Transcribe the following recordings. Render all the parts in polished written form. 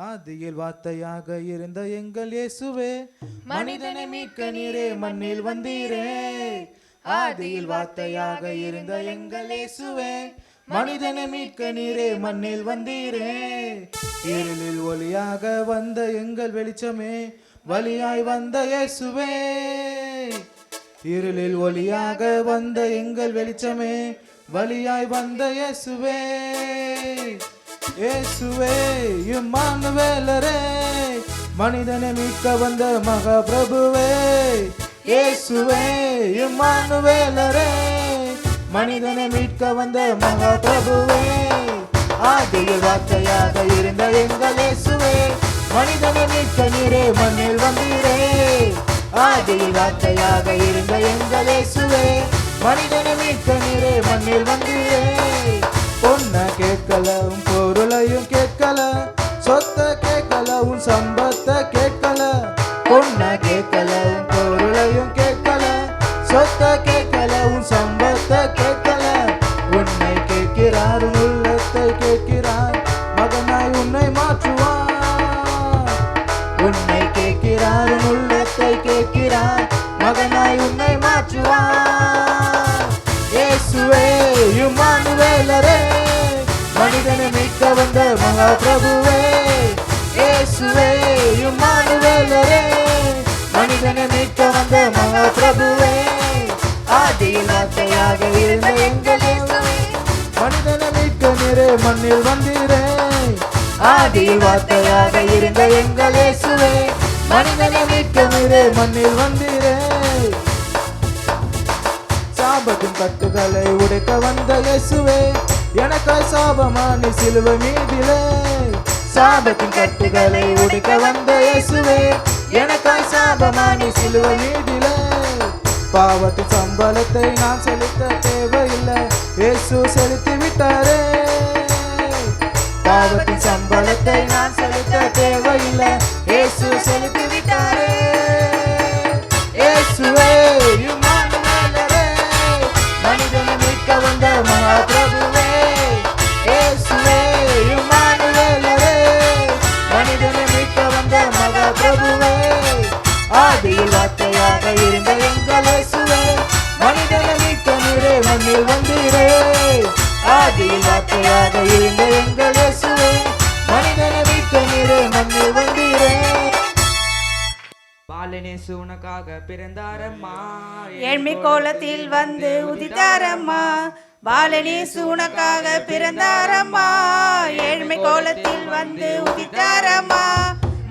ஆதியில் வார்த்தையாக இருந்த எங்கள் இயேசுவே, மனிதனை மீட்க நீரே மண்ணில் வந்தீரே. ஆதியில் வார்த்தையாக இருந்த எங்கள் இயேசுவே, மனிதனை மீட்க நீரே மண்ணில் வந்தீரே. இருளில் ஒளியாக வந்த எங்கள் வெளிச்சமே, வழியாய் வந்த இயேசுவே. இருளில் ஒளியாக வந்த எங்கள் வெளிச்சமே, வழியாய் வந்த இயேசுவே. இயேசுவே இம்மானுவேலரே, மனிதனை மீட்க வந்த மகாபிரபுவே. இயேசுவே இம்மானுவேலரே, மனிதனை மீட்க வந்த மகாபிரபுவே. ஆதியில் வார்த்தையாக இருந்த எங்கள் இயேசுவே, மனிதனை மீட்க நீரே மண்ணில் வந்தீரே. ஆதியில் வார்த்தையாக இருந்த எங்கள் இயேசுவே, மனிதனை மீட்க நீரே மண்ணில் வந்தீரே. பொண்ண கேட்கல உன் பொருளையும் கேட்கல, சொத்த கேட்கல உன் சம்பத்தை கேட்கல. பொண்ண கேட்கல உன் பொருளையும் கேட்கல, சொத்த கேட்கல உன் சம்பத்தை கேட்கல. உன்னை கேட்கிறார் உன் உள்ளத்தை கேட்கிறார், மகனாய் உன்னை மாற்றுவார். உன்னை கேட்கிறார் உன் உள்ளத்தை கேட்கிறார், மகனாய் உன்னை மாற்றுவார். இயேசுவே இம்மானுவேலரே, மனிதனை மீட்க வந்த மகாபிரபுவே. இயேசுவே இம்மானுவேலரே, மனிதனை மீட்க வந்த மகாபிரபுவே. ஆதியில் வார்த்தையாக இருந்த எங்கள் இயேசுவே, மனிதனை மீட்க நீரே மண்ணில் வந்தீரே. ஆதியில் வார்த்தையாக இருந்த எங்கள் இயேசுவே, மனிதனை மீட்க நீரே மண்ணில் வந்தீரே. சாபத்தின் கட்டுகளை உடைக்க வந்த இயேசுவே, எனக்காய் சாபமான சிலுவை மீதிலே. சாபத்தின் கட்டுகளை உடைக்க வந்த இயேசுவே, எனக்காய் சாபமான சிலுவை மீதிலே. பாவத்தின் சம்பளத்தை நான் செலுத்த தேவையில்லை, இயேசு செலுத்தி விட்டாரே. பாவத்தின் சம்பளத்தை நான் செலுத்த தேவையில்லை, இயேசு செலுத்தி விட்டாரே. இயேசுவே இம்மானுவேலரே, மனிதனை மீட்க வந்த மகாபிரபுவே. இயேசுவே இம்மானுவேலரே, மனிதனை மீட்க வந்த மகாபிரபுவே. ஆதியில் வார்த்தையாக இருந்த எங்கள் இயேசுவே, மனிதனை மீட்க நீரே மண்ணில் வந்தீரே. ஆதியில் வார்த்தையாக இருந்த எங்கள் இயேசுவே, மனிதனை மீட்க நீரே மண்ணில் வந்தீரே. பாலனேசு உனக்காக பிறந்தாரம்மா, ஏழ்மை கோலத்தில் வந்து உதித்தாரம்மா. பாலனேசு உனக்காக பிறந்தாரம்மா, ஏழ்மை கோலத்தில் வந்து உதித்தாரம்மா.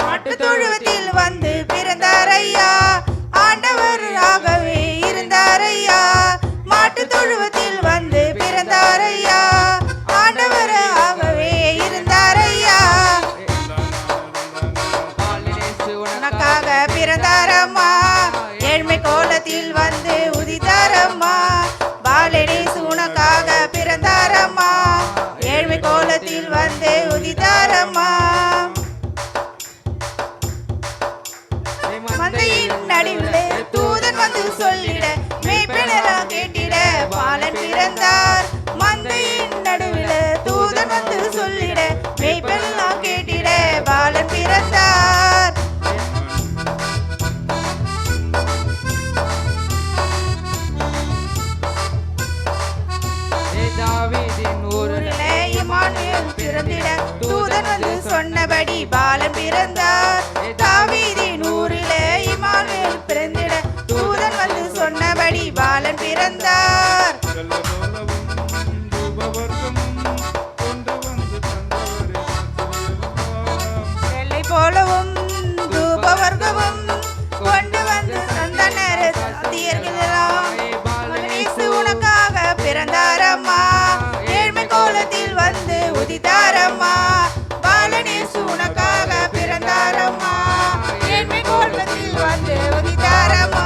மாட்டு தொழுவத்தில் வந்து பிறந்தாரையா, ஆண்டவராகவே இருந்தாரையா. மாட்டு தொழுவத்தில் வந்து பிறந்தாரையா, ஆண்டவராகவே இருந்தாரையா. உனக்காக பிறந்தாரம்மா, ஏழ்மை கோலத்தில் வந்து உதித்தாரம்மா. பாலனேசு உனக்காக பிறந்தாரம்மா, ஏழ்மை கோலத்தில் வந்து உதித்தாரம்மா. மந்தையின் நடுவிலே தூதன் வந்து சொல்லிட, மேய்ப்பனெல்லாம் கேட்டிட பாலன் பிறந்தார். மந்தையின் நடுவிலே தூதன் வந்து சொல்லிட, மேய்ப்பனெல்லாம் கேட்டிட பாலன் பிறந்தார். தாவீதின் ஊரிலே இம்மானுவேல் பிறந்திட, தூதன் வந்து சொன்னபடி பாலன் பிறந்தார். தாவீதின் ஊரிலே இம்மானுவேல் பிறந்திட, தூதன் வந்து சொன்னபடி பாலன் பிறந்தார். வெள்ளை போலவும் தூபவர்க்கமும் கொண்டு வந்து தந்தனர் சாத்தியர்களெல்லாம். பாலனேசு உனக்காக பிறந்தாரம்மா, ஏழ்மை கோலத்தில் வந்து உதித்தாரம்மா. பாலனேசு உனக்காக பிறந்தாரம்மா, ஏழ்மை கோலத்தில் வந்து உதித்தாரம்மா.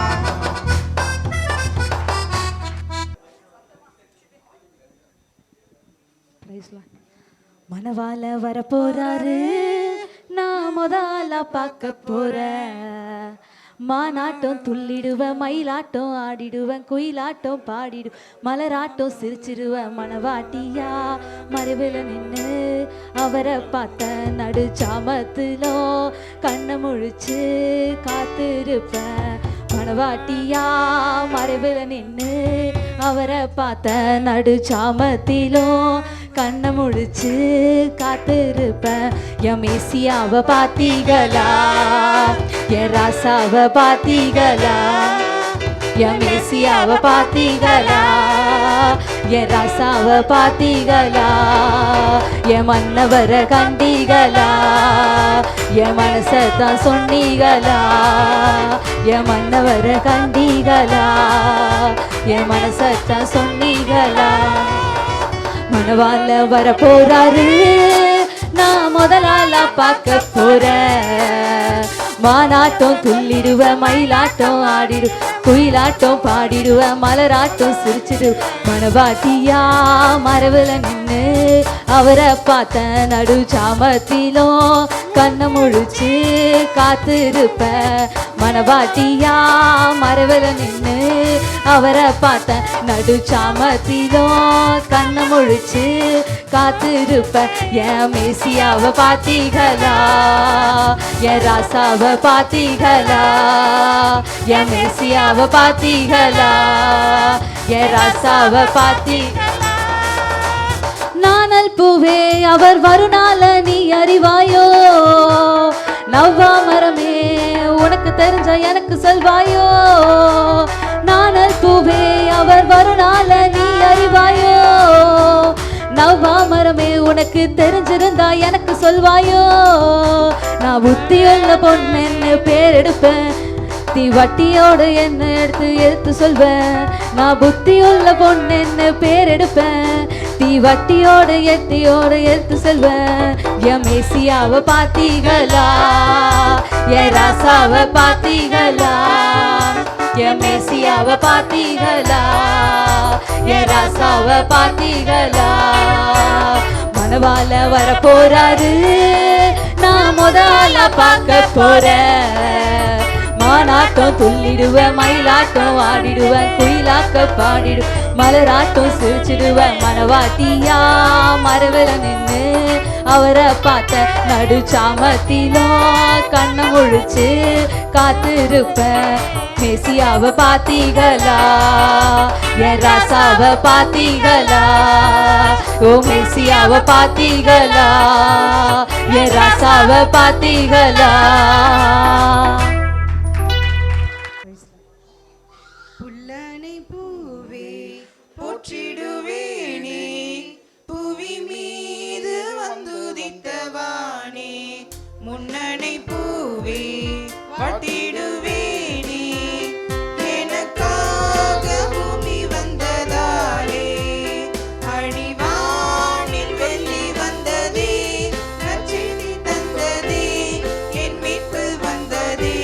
மணவாள வரப்போறாரு, நான் முதல்ல பார்க்க போறேன். மானாட்டம் துள்ளிடுவேன், மயிலாட்டம் ஆடிடுவேன், குயிலாட்டம் பாடிடுவேன், மலராட்டம் சிரிச்சிடுவேன். மணவாட்டியா மறைவில் நின்று அவரை பார்த்த நடு சாமத்திலோ கண்ணை முழிச்சு காத்திருப்பேன். மணவாட்டியா மறைவில் நின்று அவரை பார்த்த நடு சாமத்திலும் கண்ணை முழிச்சு காத்திருப்பேன். என் மேசியாவை பார்த்தீங்களா, என் ராசாவை பார்த்தீங்களா, என் மேசியாவை பார்த்தீங்களா, என் ராசாவை பார்த்தீங்களா, என் மன்னவரை கண்டீங்களா, என் மனசத்தான் சொன்னீங்களா, என் மன்னவரை கண்டீங்களா, என் மனசத்தான் சொன்னீங்களா. மணவாள வர போறாரு, நான் முதலாள பார்க்க போறேன். மானாட்டம் துள்ளிடுவேன், மயிலாட்டம் ஆடிடுவேன், குயிலாட்டம் பாடிடுவேன், மலராட்டம் சிரிச்சிடு. மணவாட்டியா மரவில் நின்று அவரை பார்த்த நடு சாமத்திலும் கண்ணை முழிச்சு காத்திருப்பேன். மணவாட்டியா மரவில் நின்று அவரை பார்த்த நடு சாமத்திலும் கண்ணை முழிச்சு காத்திருப்பேன். என் மேசியாவை பார்த்தீங்களா, என் ராசாவை பார்த்தீங்களா, என் மேசியாவை பார்த்தீங்களா, என் ராசாவை பார்த்தீங்களா. நானல் பூவே அவர் வருநாள நீ அறிவாயோ, நவ்வாமரமே உனக்கு தெரிஞ்ச எனக்கு சொல்வாயோ. நானல் பூவே அவர் வருநாள நீ அறிவாயோ, நவ்வாமரமே உனக்கு தெரிஞ்சிருந்தா எனக்கு சொல்வாயோ. நான் புத்தியுள்ள பொண்ணு பேர் எடுப்பேன், நீ வட்டியோடு என்ன எடுத்து சொல்வேன். நான் புத்தியுள்ள பொண்ணு பேர் எடுப்பேன், நீ வட்டியோடு எடுத்து சொல்வேன். என் மேசியாவை பார்த்தீங்களா, என் ராசாவை பார்த்தீங்களா, என் மேசியாவை பார்த்தீங்களா, என் ராசாவை பார்த்தீங்களா. மணவாள வர போறாரு, நான் முதல்ல பார்க்க போறேன். மானாட்டம் துள்ளிடுவேன், மயிலாட்டம் ஆடிடுவேன், குயிலாக்க பாடிடுவேன், மலராட்டம் சிரிச்சிடுவேன். மணவாட்டியா மரவில் நின்று அவரை பார்த்த நடு சாமத்திலும் கண்ணை முழிச்சு காத்திருப்பேன். மேசியாவை பார்த்தீங்களா, என் ராசாவை பார்த்தீங்களா, ஓ மேசியாவை பார்த்தீங்களா, என் ராசாவை பார்த்தீங்களா. புல்லனை பூவே போற்றிடுவேனே, புவி மீது வந்துதித்தவானே. முன்னனை பூவே வாழ்த்திடுவேனே, எனக்காக பூமி வந்ததாலே. அடிவானில் வெள்ளி வந்ததே, நற்செய்தி தந்ததே, என் மீட்பு வந்ததே.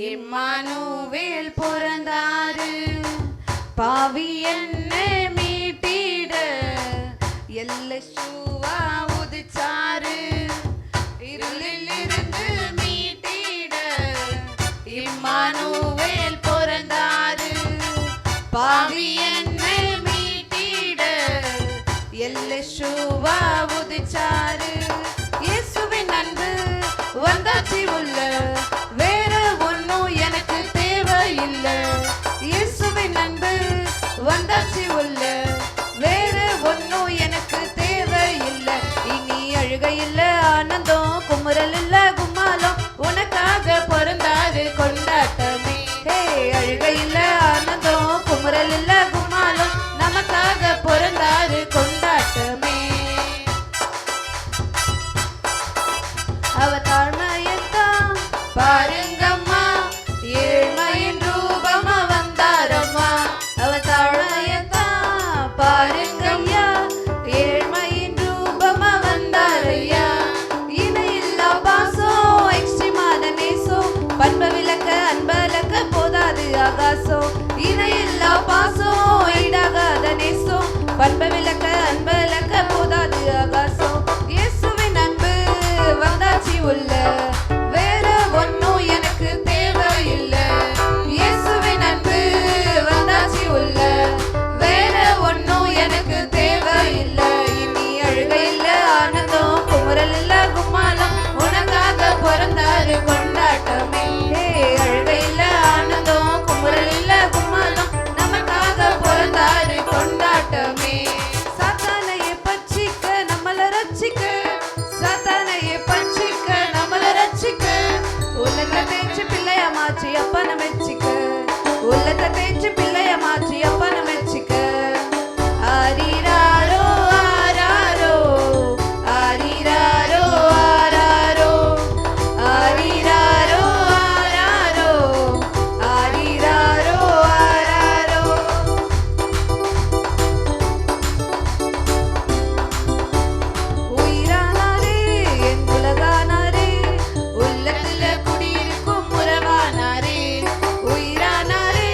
இம்மானுவேல் பிறந்தாரு. பாவி என்னை மீட்டிட எல்லேசூவா உதிச்சாரு. இருளில் இருந்து மீட்டிட இம்மானுவேல் பிறந்தாரு. பாவி என்னை மீட்டிட எல்லேசூவா உதிச்சாரு. இயேசுவின் அன்பு வந்தாச்சி உள்ள, வேற ஒன்னும் எனக்கு தேவையில்லை. இயேசுவின் அன்பு வந்தாச்சி உள்ள, வேற ஒன்னும் எனக்கு தேவையில்லை. இனி அழுகை இல்ல, ஆனந்தம், குமுறல் இல்ல, கும்மாலம், உனக்காக பிறந்தாரு கொண்டாட்டமே. ஹே, அழுகை இல்ல, ஆனந்தம், குமுறல் இல்ல, கும்மாலம், நமக்காக பிறந்தாரு கொண்டாட்டமே. அவ தாழ்மையத்தான் பாருங்கம்மா, ஏழ்மையின் ரூபமா வந்தாரம்மா. அவ தாழ்மையத்தான் பாருங்கய்யா, ஏழ்மையின் ரூபமா வந்தாரையா. இணையில்லா பாசம், எக்ஸ்ட்ரீமான நேசம், பண்ப விளக்க அன்பலக்க போதாது ஆகாசம். இணையில்லா பாசம், ஈடாகாத நேசம், பண்ப விளக்க அன்பலக்க போதாது ஆகாசம். இயேசுவின் அன்பு வந்தாச்சி உள்ள, வேற ஒன்னும் எனக்கு தேவையில்லை. இயேசுவின் அன்பு வந்தாச்சி உள்ள, வேற ஒன்னும் எனக்கு தேவையில்லை. இனி அழுகை இல்ல, ஆனந்தம், குமுறல் இல்ல, கும்மாலம், உனக்காக பிறந்தாரு கொண்டாட்டமே. அழுகை இல்ல, ஆனந்தம், குமுறல் இல்ல, கும்மாலம், நமக்காக பிறந்தாரு கொண்டாட்டமே. சாத்தானையை பட்சிக்க நம்மள ரட்சிக்க, சாத்தானையை பட்சிக்க நம்மள ரட்சிக்க, உள்ளத்தை தேய்ச்சி பிள்ளைய மாற்றி அப்பனை மெச்சிக்க, உள்ளத்தை தேய்ச்சி பிள்ளைய மாற்றி அப்பனை மெச்சிக்க. ஆரிராரோ ஆராரோ, ஆரிராரோ ஆராரோ, ஆரிராரோ ஆராரோ, ஆரிராரோ ஆராரோ. உயிரானாரே என் உலகானாரே, உள்ளத்துல குடியிருக்கும் உறவானாரே. உயிரானாரே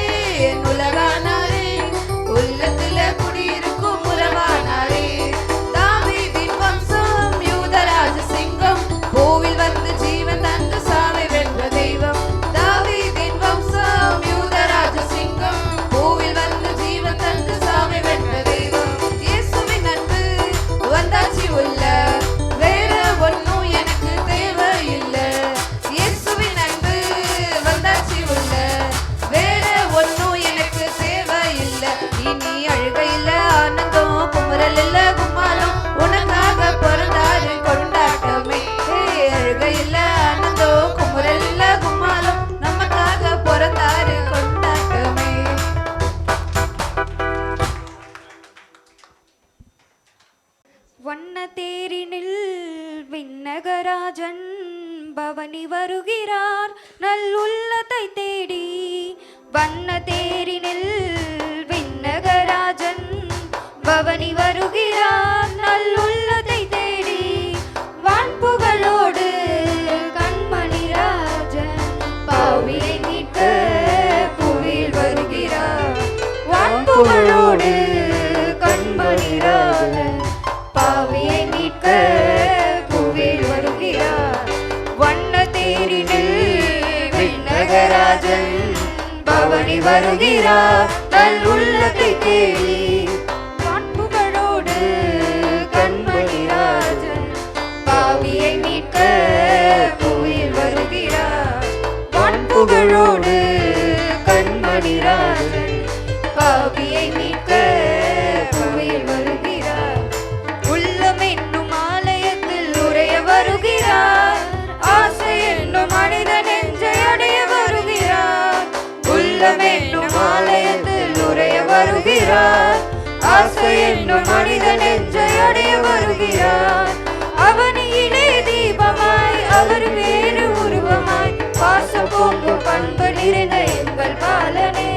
என் உலகானாரே, உள்ளத்துல குடியிருக்கும் உறவானாரே. தாவீதின் வம்சம், யூதராஜ சிங்கம், பூவில் வந்து ஜீவன் தந்து சாவை வென்ற தெய்வம். தாவீதின் வம்சம், யூதராஜ சிங்கம், பூவில் வந்து ஜீவன் தந்து சாவை வென்ற தெய்வம். இயேசுவின் அன்பு வந்தாச்சி உள்ள, வேற ஒன்னும் எனக்கு தேவையில்லை. இயேசுவின் அன்பு வந்தாச்சி உள்ள, வேற ஒன்னும் எனக்கு தேவையில்லை. இனி அழுகை இல்ல, ஆனந்தம், குமுறல் இல்ல, கும்மாலம், உனக்காக பிறந்தாரு கொண்டாட்டமே. அழுகை இல்ல, ஆனந்தம், குமுறல் இல்ல, கும்மாலம், நமக்காக பிறந்தாரு கொண்டாட்டமே. வண்ண தேரினில் விண்ணகராஜன் பவனி வருகிறார் நல்லுள்ளத்தை தேடி. வண்ண தேரினில் விண்ணகராஜன் பவனி வருகிறார் நல்லுள்ளத்தை தேடி. வான்புகளோடு கண்மணி ராஜன் பாவியை மீட்க புவியில் வருகிறார். வான்புகளோடு கண்மணி ராஜன் பாவியை மீட்க புவியில் வருகிறார். வண்ண தேரினில் விண்ணகராஜன் பவனி வருகிறார் நல்லுள்ளத்தை தேடி. வான்புகளோடு கண்மணி ராஜன் பாவியை மீட்க புவியில் வருகிறார். வான்புகளோடு கண்மணி ராஜன் பாவியை மீட்க புவியில் வருகிறார். உள்ளம் என்னும் ஆலயத்தில் உரைய வருகிறார். ஆசை என்னும் மனித நெஞ்சை அடைய வருகிறார். உள்ளம் என்னும் ஆலயத்தில் உரைய வருகிறார். ஆசை என்னும் மனித நெஞ்சை அடைய வருகிறார். அவனியிலே தீபமாய் அவர் வேறு உருவமாய், பாசம் பொங்கும் பண்பு நிறைந்த எங்கள் பாலனே.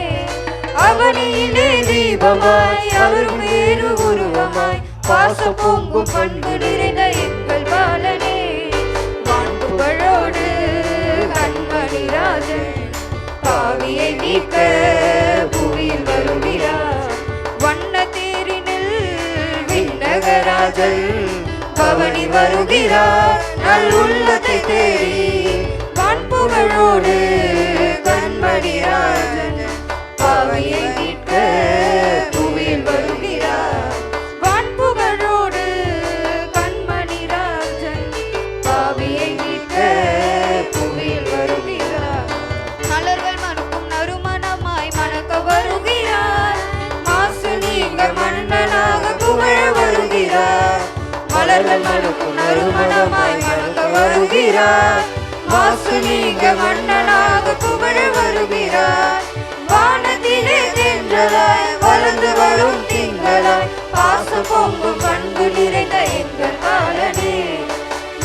அவனியிலே தீபமாய் அவர் வேறு உருவமாய், பாசம் பொங்கும் பண்பு நிறைந்த எங்கள் பாலனே. வான்புகளோடு கண்மணி ராஜன் பாவியை மீட்க புவியில் வருகிறார். வண்ண தேரினில் விண்ணகராஜன் பவனி வருகிறார். நல் உள்ளத்தை தேடி வான்புகழோடு கண்மணி ராஜன் பாவியை மீட்க புவியில் வருகிறார். வான்புகழோடு கண்மணி ராஜன் பாவியை மீட்க புவியில் வருகிறார். மலர்கள் மறுக்கும் நறுமணமாய் மணக்க வருகிறார். மாசு நீங்க மன்னனாக புகழ வருகிறார். மலர்கள் மறுக்கும் நறுமணமாய் மணக்க வருகிறார். மாசு நீங்க மன்னனாக புகழ வருகிறார். வானத்திலே தென்றலாய் வளர்ந்து வரும் திங்களாய் பாசம் பொங்கும் பண்பு நிறைந்த எங்கள் பாலனே.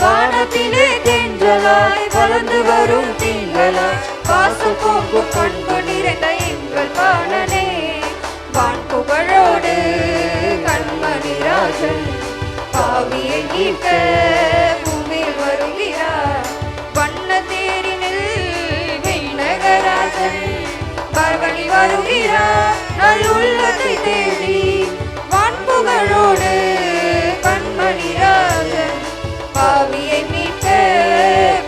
வானத்திலே தென்றலாய் வளர்ந்து வரும் திங்களாய் பாசம் பொங்கும் பண்பு நிறைந்த எங்கள் பாலனே. வான் புகழோடு கண்மணி ராஜன் பாவியை மீட்க பூமியில் வருகிறார். வண்ண தேரினில் விண்ணகராஜன் பவனி வருகிறார். நல் உள்ளத்தை தேடி வான்புகழோடு கண்மணி ராஜன் பாவியை மீட்க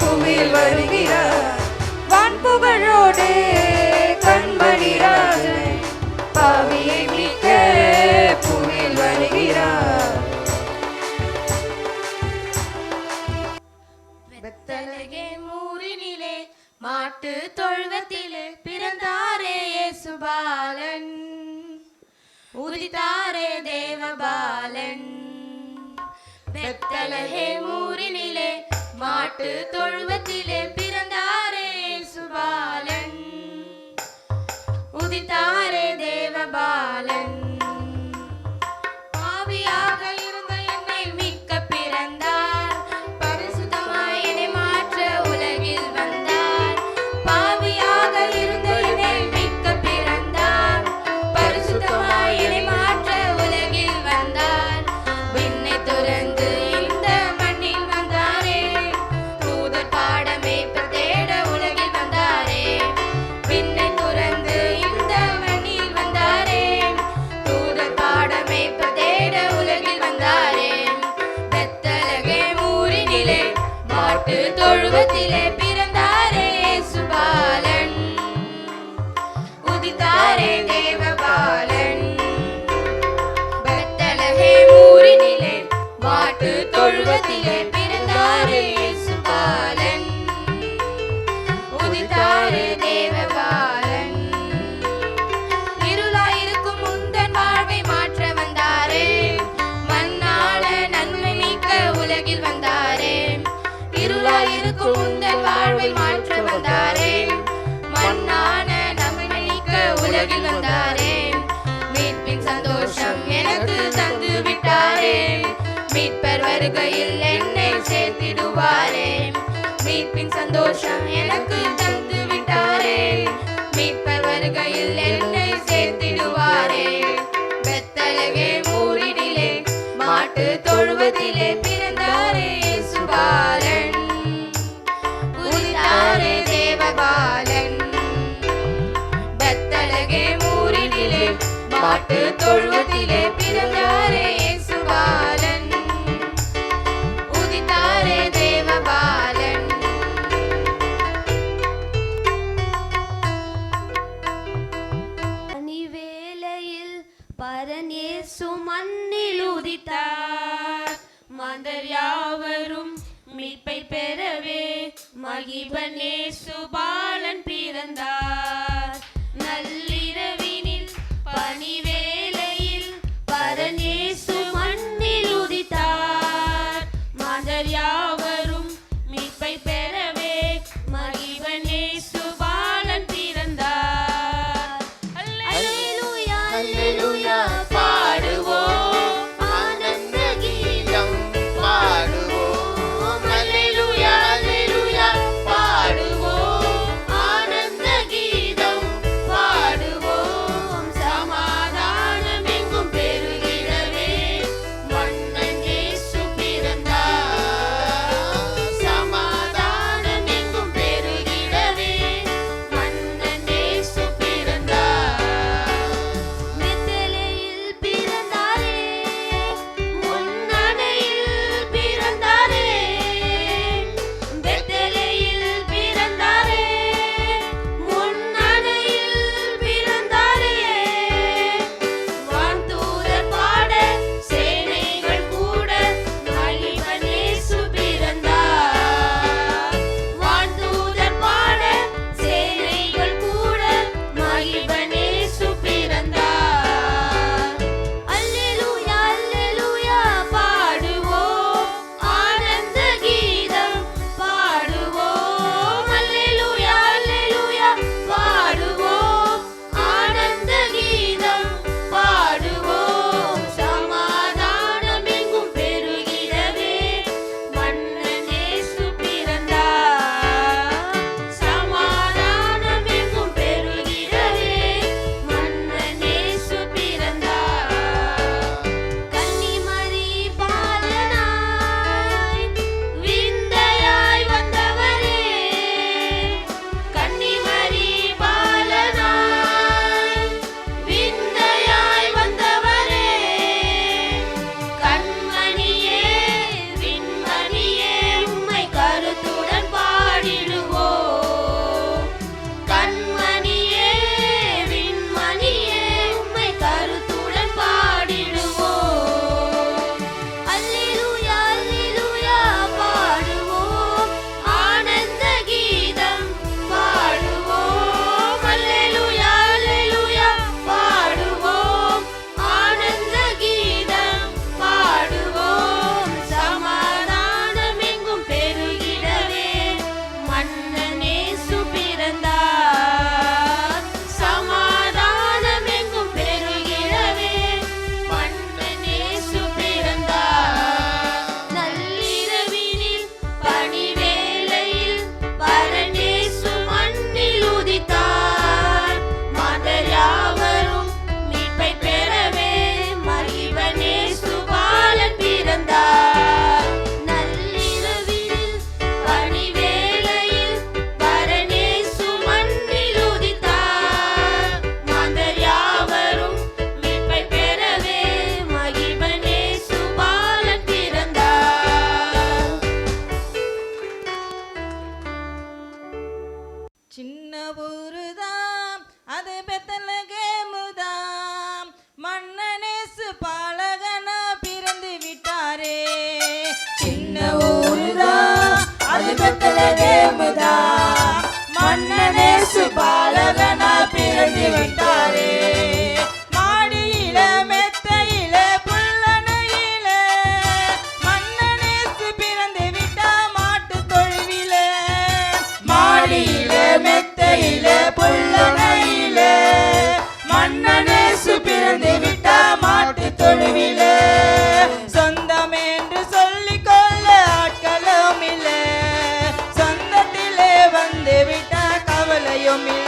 பூமியில் வருகிறார். வான்புகழோடு கண்மணி ராஜன் பாவியை மீட்க பூமியில் வருகிறார். பெத்தலகேம் ஊரினிலே மாட்டு தொழுவத்திலே பிறந்தாரே இயேசுபாலன், உதித்தாரே தேவபாலன். பெத்தலகேம் ஊரினிலே மாட்டு தொழுவத்திலே பிறந்தாரே இயேசுபாலன், உதித்தாரே தேவபாலன். பாவியாக இருந்த என்னை மீட்க பிறந்தார். பரிசுத்தமாய் என்னை மாற்ற உலகில் வந்தார். பாவியாக இருந்த என்னை மீட்க பிறந்தார். பரிசுத்தமாய் என்னை மாற்ற உலகில் வந்தார். விண்ணை துறந்து இந்த மண்ணில் வந்தாரே. தூதர் பாடமே தேட உலகில் வந்தாரே. விண்ணை துறந்து இந்த மண்ணில் வந்தாரே. தூதர் பாடமே தேட உலகில் வந்தாரே. பெத்தலகேம் ஊரினிலே மாட்டு தொழுவத்திலே பிறந்தாரே இயேசுபாலன், உதித்தாரே தேவபாலன். பெத்தலகேம் ஊரினிலே மாட்டு தொழுவத்திலே பிறந்தாரே இயேசுபாலன், உதித்தாரே தேவபாலன். இருளாயிருக்கும் முந்தன் வாழ்வை மாற்ற வந்தாரே. மண்ணாள நன்மை மீட்க உலகில் வந்தாரே. இருளாயிருக்கும் முந்தன் வாழ்வை மாற்ற வந்தாரே. மண்ணான நன்மை மீட்க உலகில் வந்தாரே. மீட்பின் சந்தோஷம் எனக்கு தந்து விட்டாரே. மீட்பர் வருகையில் என்னை சேர்த்திடுவாரே. மீட்பின் சந்தோஷம் எனக்கு தந்து விட்டாரே. மீட்பர் வருகையில் என்னை சேர்த்திடுவாரே. பெத்தலகேம் ஊரினிலே மாட்டு தொழுவத்திலே பிறந்தாரே இயேசுபாலன், உதித்தாரே தேவபாலன். பெத்தலகேம் ஊரினிலே மாட்டு தொழுவத்திலே பிறந்தாரே இயேசுபாலன், உதித்தாரே தேவபாலன். அணிவேளையில் பரன் இயேசு மண்ணில் உதித்தார். மாந்தர் யாவரும் மீட்பை பெறவே மகிபன் இயேசுபாலன் பிறந்தார். நள்ளிரவினில் பனிவேளையில் பரன் இயேசு மண்ணில் உதித்தார். மாந்தர் யாவரும் மீட்பை பெறவே மகிபன் இயேசுபாலன் பிறந்தார். அல்லேலூயா அல்லேலூயா பாடுவோம், ஆனந்த கீதம் பாடுவோம். அல்லேலூயா அல்லேலூயா பாடுவோம், பிறந்து விட்டாரே. மாடியில மெத்தையில புல்லணையில மன்னனேசு பிறந்து விட்டா மாட்டு தொழுவில. மாடியில மெத்தையில புல்லணையில மன்னனேசு பிறந்து விட்டா மாட்டு தொழுவில. சொந்தம் என்று சொல்லிக் கொள்ள ஆட்களும் இல்ல, சொந்தத்திலே வந்து விட்டா கவலையும் இல்ல.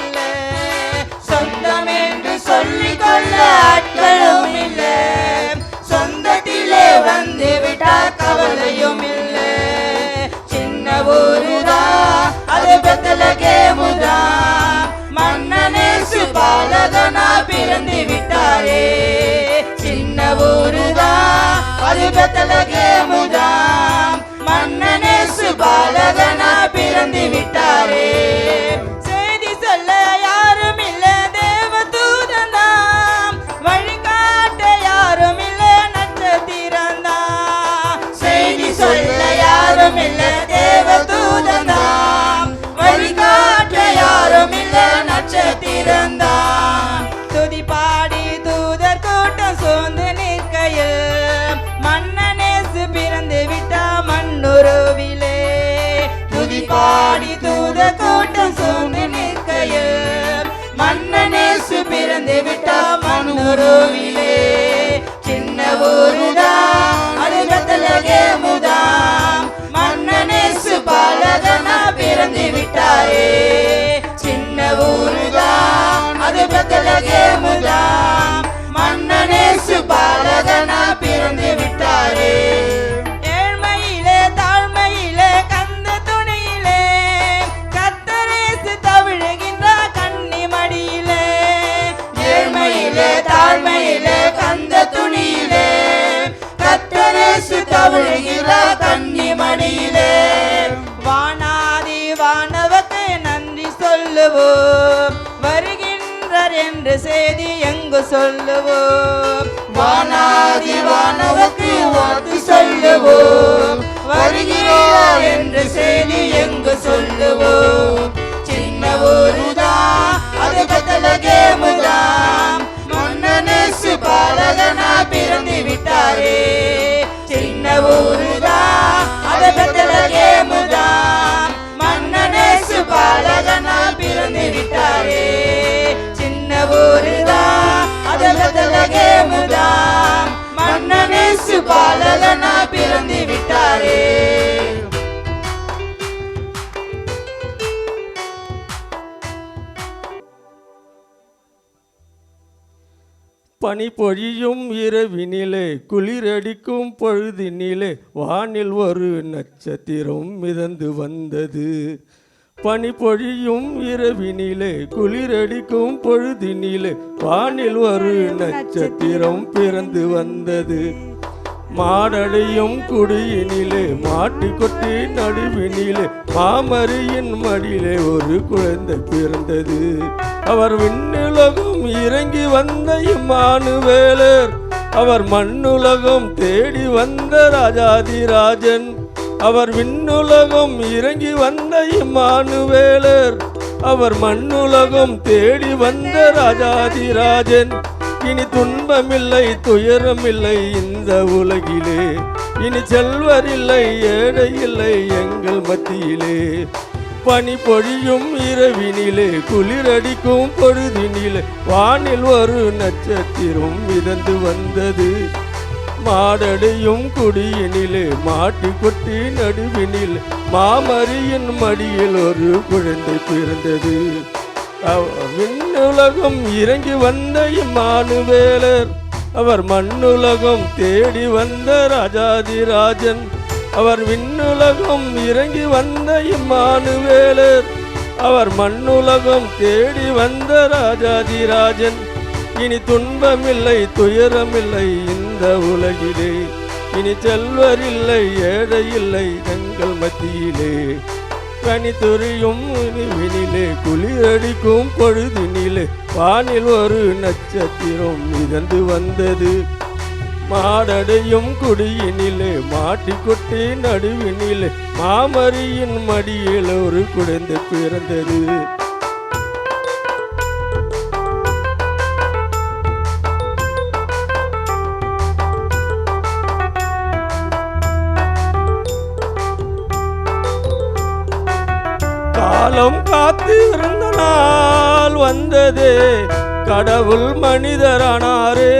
சொந்தம் என்று சொல்லிக் கொள்ள ஆட்களும் இல்ல, சொந்தத்திலே வந்து விட்டா கவலையும் இல்ல. சின்ன ஊருதான் அது பெத்லகேமுதான், மன்னனேசு பாலகனா பிறந்து விட்டாரே. சின்ன ஊருதான் அது பெத்லகேமுதான், மன்னனேசு பாலகனா பிறந்து விட்டாரே. செய்தி சொல்ல யாரும் இல்ல தேவதூதனாம், வழிகாட்ட யாரும் இல்ல நட்சத்திரம்தான். செய்தி சொல்ல யாரும் இல்ல தேவதூதனாம், வழிகாட்ட யாரும் இல்ல நட்சத்திரம்தான். துதி பாடி தூதர் கூட்டம் சூழ்ந்து நிற்கையில் மன்னனேசு பிறந்து விட்டா மண்ணுருவிலே. துதி பாடி தூதர் கூட்டம் சூழ்ந்து நிற்கையில் மன்னனேசு பிறந்து விட்டா மண்ணுருவிலே. சின்ன ஊருதான் அது பெத்லகேமுதான், மன்னனேசு பாலகனா பிறந்து விட்டாரே. சின்ன ஊருதான் அது பெத்லகேமுதான், மன்னனேசு பாலகனா பிறந்து விட்டாரே. ஏழ்மையிலே தாழ்மையிலே கந்த துணியிலே கர்த்தரேசு தவிழுகின்ற கன்னி மடியிலே. ஏழ்மையிலே தாழ்மையிலே கந்த துணியிலே கர்த்தரேசு தவிழுகின்ற கன்னி மடியிலே. வானாதி வானவக்கு நன்றி சொல்லுவோம், வருகின்றார் என்று செய்தி எங்கு சொல்லுவோம். வானாதி வானவக்கு வாழ்த்து சொல்லுவோம், வருகிறார் என்று செய்தி எங்கு சொல்லுவோம். சின்ன ஊருதான் அது பெத்லகேமுதான், மன்னனேசு பாலகனா பிறந்து விட்டாரே. சின்ன ஊருதான் அது பெத்லகேமுதான், மன்னனேசு பாலகனா பிறந்து விட்டாரே. சின்ன ஊருதான் அது பெத்லகேமுதான், மன்னனேசு பாலகனா பிறந்து விட்டாரே. பனி பொழியும் இரவினிலே குளிரடிக்கும் பொழுதினிலே வானில் ஒரு நட்சத்திரம் மிதந்து வந்தது. பனி பொழியும் இரவினிலே குளிரடிக்கும் பொழுதினிலே வானில் ஒரு நட்சத்திரம் பிறந்து வந்தது. மாடடையும் குடியினிலே மாட்டி கொட்டி நடுவினிலே மாமரியின் மடியிலே ஒரு குழந்தை பிறந்தது. அவர் விண்ணுலகம் இறங்கி வந்த இம்மானுவேலர், அவர் மண்ணுலகம் தேடி வந்த ராஜாதிராஜன். அவர் விண்ணுலகம் இறங்கி வந்த இம்மானுவேலர், அவர் மண்ணுலகம் தேடி வந்த ராஜாதிராஜன். இனி துன்பமில்லை துயரமில்லை இந்த உலகிலே, இனி செல்வரில்லை ஏழை இல்லை எங்கள் மத்தியிலே. பனி பொழியும் இரவினிலே குளிரடிக்கும் பொழுதினிலே வானில் ஒரு நட்சத்திரம் மிதந்து வந்தது. மாடடையும் குடியினிலே மாட்டி கொட்டி நடுவினில் மாமரியின் மடியில் ஒரு குழந்தை பிறந்தது. விண்ணுலகம் இறங்கி வந்த இம்மானுவேலர், அவர் மண்ணுலகம் தேடி வந்த ராஜாதிராஜன். அவர் விண்ணுலகம் இறங்கி வந்த இம்மானுவேலர், அவர் மண்ணுலகம் தேடி வந்த ராஜாதிராஜன். இனி துன்பமில்லை துயரமில்லை இந்த உலகிலே, இனி செல்வரில்லை ஏழை இல்லை எங்கள் மத்தியிலே. கனித்துறியும் வினிலே குளிரடிக்கும் பொழுதினிலே வானில் ஒரு நட்சத்திரம் மிதந்து வந்தது. மாடடையும் குடியினிலே மாட்டிக்கொட்டி நடுவினிலே மாமரியின் மடியில் ஒரு குழந்தை பிறந்தது. காலம் காத்திருந்த நாள் வந்ததே, கடவுள் மனிதரானாரே.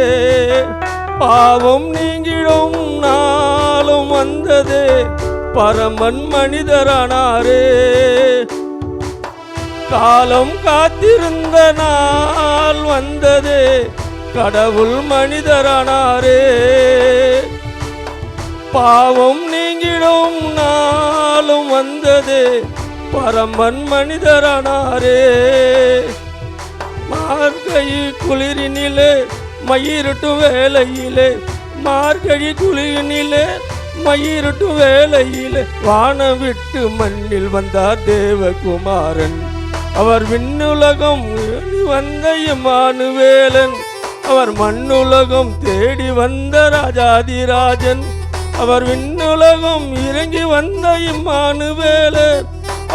பாவம் நீங்கிடும் நாளும் வந்ததே, பரமன் மனிதரானாரே. காலம் காத்திருந்த நாள் வந்ததே, கடவுள் மனிதரானாரே. பாவம் நீங்கிடும் நாளும் வந்ததே, பரமன் மனிதரானாரே. மார்கழி குளிரினிலே மயிருட்டு வேளையிலே, மார்கழி குளிரினிலே மயிருட்டு வேளையிலே, வானம் விட்டு மண்ணில் வந்தார் தேவகுமாரன். அவர் விண்ணுலகம் வந்த இம்மானுவேலன். அவர் மண்ணுலகம் தேடி வந்த ராஜாதிராஜன். அவர் விண்ணுலகம் இறங்கி வந்த இம்மானுவேலன்.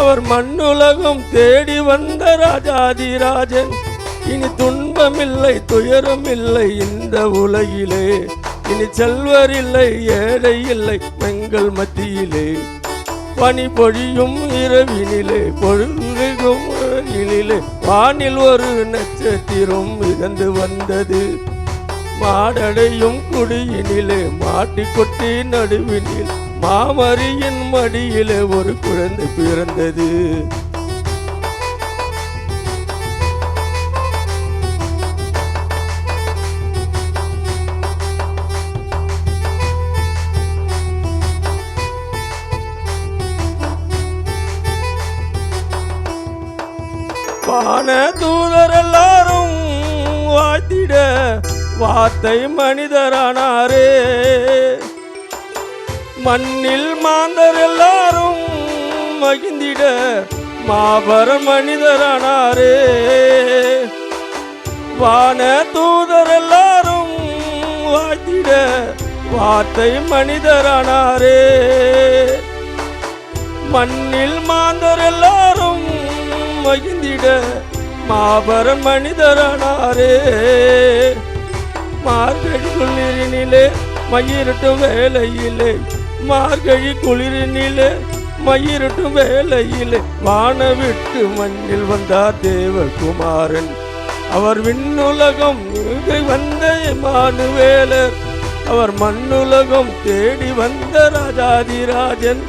அவர் மண்ணுலகம் தேடி வந்த ராஜாதிராஜன். இனி துன்பமில்லை துயரமில்லை இந்த உலகிலே, இனி செல்வர் இல்லை ஏழை இல்லை எங்கள் மத்தியிலே. பனி பொழியும் இரவினிலே பொழுதும் இனிலே, வானில் ஒரு நட்சத்திரம் இறந்து வந்தது. மாடடையும் குடியினிலே மாட்டி கொட்டி நடுவினில், மாமரியின் மடியிலே ஒரு குழந்தை பிறந்தது. வான தூதர் எல்லாரும் வாழ்த்திட வார்த்தை மனிதரானாரே. மண்ணில் மாந்தர் எல்லாரும் மகிழ்ந்திட மாபர மனிதரானாரே. வான தூதர் எல்லாரும் வாழ்த்திட வார்த்தை மனிதரானாரே. மண்ணில் மாந்தர் எல்லாரும் மகிழ்ந்திட மாபர மனிதரானாரே. மார்கழி குளிரினிலே மயிருட்டும் வேளையிலே, மார்கழி குளிரினிலே மயிருட்டும் வேளையிலே, வான விட்டு மண்ணில் வந்தார் தேவகுமாரன். அவர் விண்ணுலகம் வந்த இம்மானுவேலர். அவர் மண்ணுலகம் தேடி வந்த ராஜாதிராஜன்.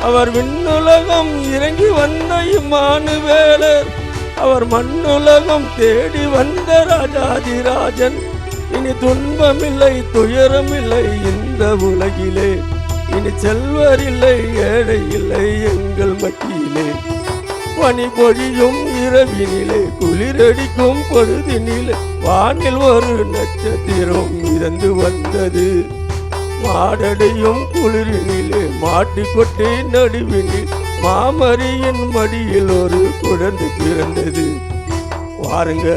அவர் விண்ணுலகம் இறங்கி வந்த இம்மானுவேலர். அவர் மண்ணுலகம் தேடி வந்த ராஜாதிராஜன். இனி துன்பமில்லை துயரமில்லை இந்த உலகிலே, இனி செல்வர் இல்லை ஏழை இல்லை எங்கள் மத்தியிலே. பனி பொழியும் இரவினிலே குளிரடிக்கும் பொழுதினிலே, வானில் ஒரு நட்சத்திரம் இறந்து வந்தது. மாடடையும் குளிரினிலே மாட்டிக்கொட்டி நடுவினில், மாமரியின் மடியில் ஒரு குழந்தை பிறந்தது. வாருங்க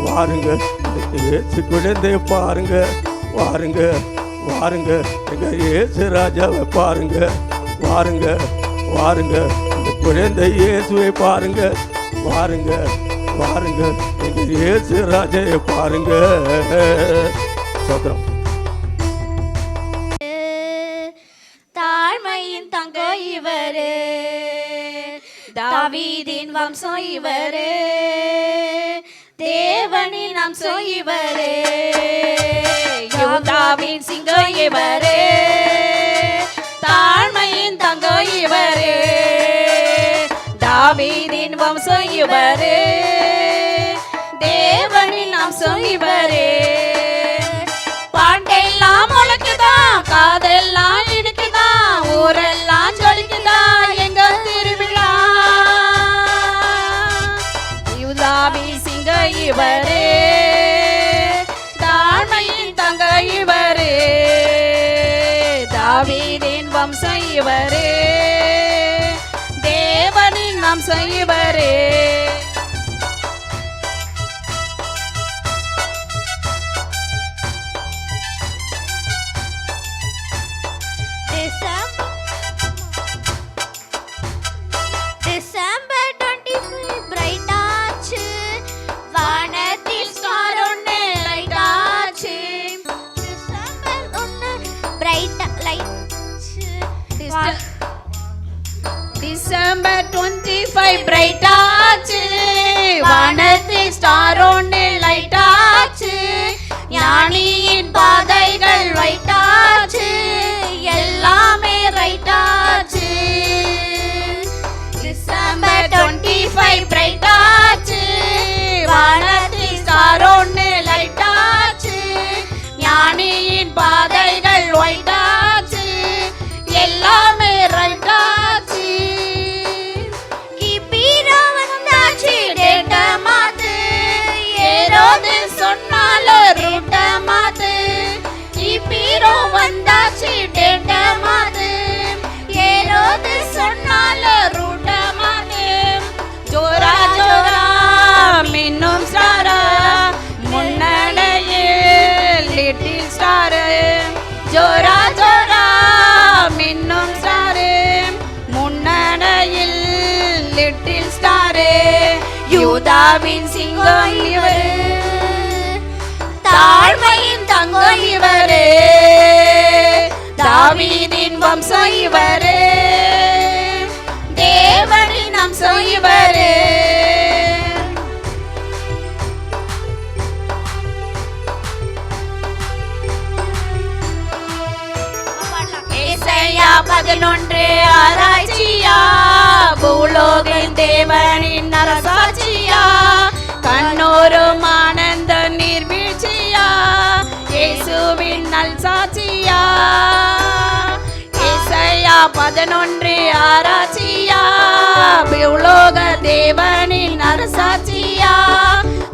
வாருங்க இயேசு குழந்தைய பாருங்க, வாருங்க வாருங்க எங்க இயேசு ராஜாவை பாருங்க, வாருங்க வாருங்க இந்த குழந்தை இயேசுவை பாருங்க, வாருங்க வாருங்க எங்க இயேசு ராஜாவை பாருங்க. சோத்திரம். தாழ்மையின் தங்கம் இவரே, தாவீதின் வம்சம் இவரே, தேவனின் அம்சம் இவரே, யூதாவின் சிங்கம் இவரே, தாழ்மையின் தங்கம் இவரே, தாவீதின் வம்சம் இவரே, தேவனின் அம்சம் இவரே. பாட்டெல்லாம் முழக்குதான், காதெல்லாம் இடுக்குதான், ஊரெல்லாம் ஜொலிக்குதான் எங்க திருவிழா. யூதாவி சிங்க இவரே, தாழ்மையின் தங்க இவரே, தாவீதின் வம்சம் இவரே, தேவனின் அம்சம் இவரே. டிசம்பர் 25 பிரைட் ஆச்சு, வானத்தில் ஸ்டார் ஒன்று லைட் ஆச்சு. December 1 bright light. December 25 25 bright ஆச்சு வானத்தில் ஸ்டார் ஒன்று லைட் ஆச்சு ஞானியின் பாதைகள் ஒயிட் ஆச்சு எல்லாமே ரைட் ஆச்சு டிசம்பர் 25 பிரைட் ஆச்சு வானத்தில் ஸ்டார் ஒன்று லைட் ஆச்சு ஞானியின் பாதைகள் ஒயிட் ஆச்சு எல்லாமே ரைட் ஆச்சு கிபீரோ வந்தாச்சு டேட்ட மாத்து ஏரோது சொன்னால ரூட்ட மாத்து கிபீரோ வந்தாச்சு டேட்ட மாத்து ஏரோது சொன்னால ரூட்ட மாத்து ஜோரா ஜோரா மின்னும் ஸ்டாரா முன்னடையில் லிட்டில் ஸ்டாரு ஜோரா ஜோரா மின்னும் ஸ்டாரு முன்னடையில் லிட்டில் ஸ்டாரு யூதாவின் சிங்கம் இவரு தாழ்மையின் தங்கம் இவரு தாவீதின் வம்சம் இவரு தேவனின் அம்சம் இவரு ஏசாயா 11 ஆராய்ச்சியா பூலோகின் தேவனின் அரசாட்சியா கண்ணோரும் ஆனந்த நீர்வீழ்ச்சியா இயேசுவின் நல் சாட்சியா ஏசாயா 11 ஆராய்ச்சியா பூலோக தேவனின் அரசாட்சியா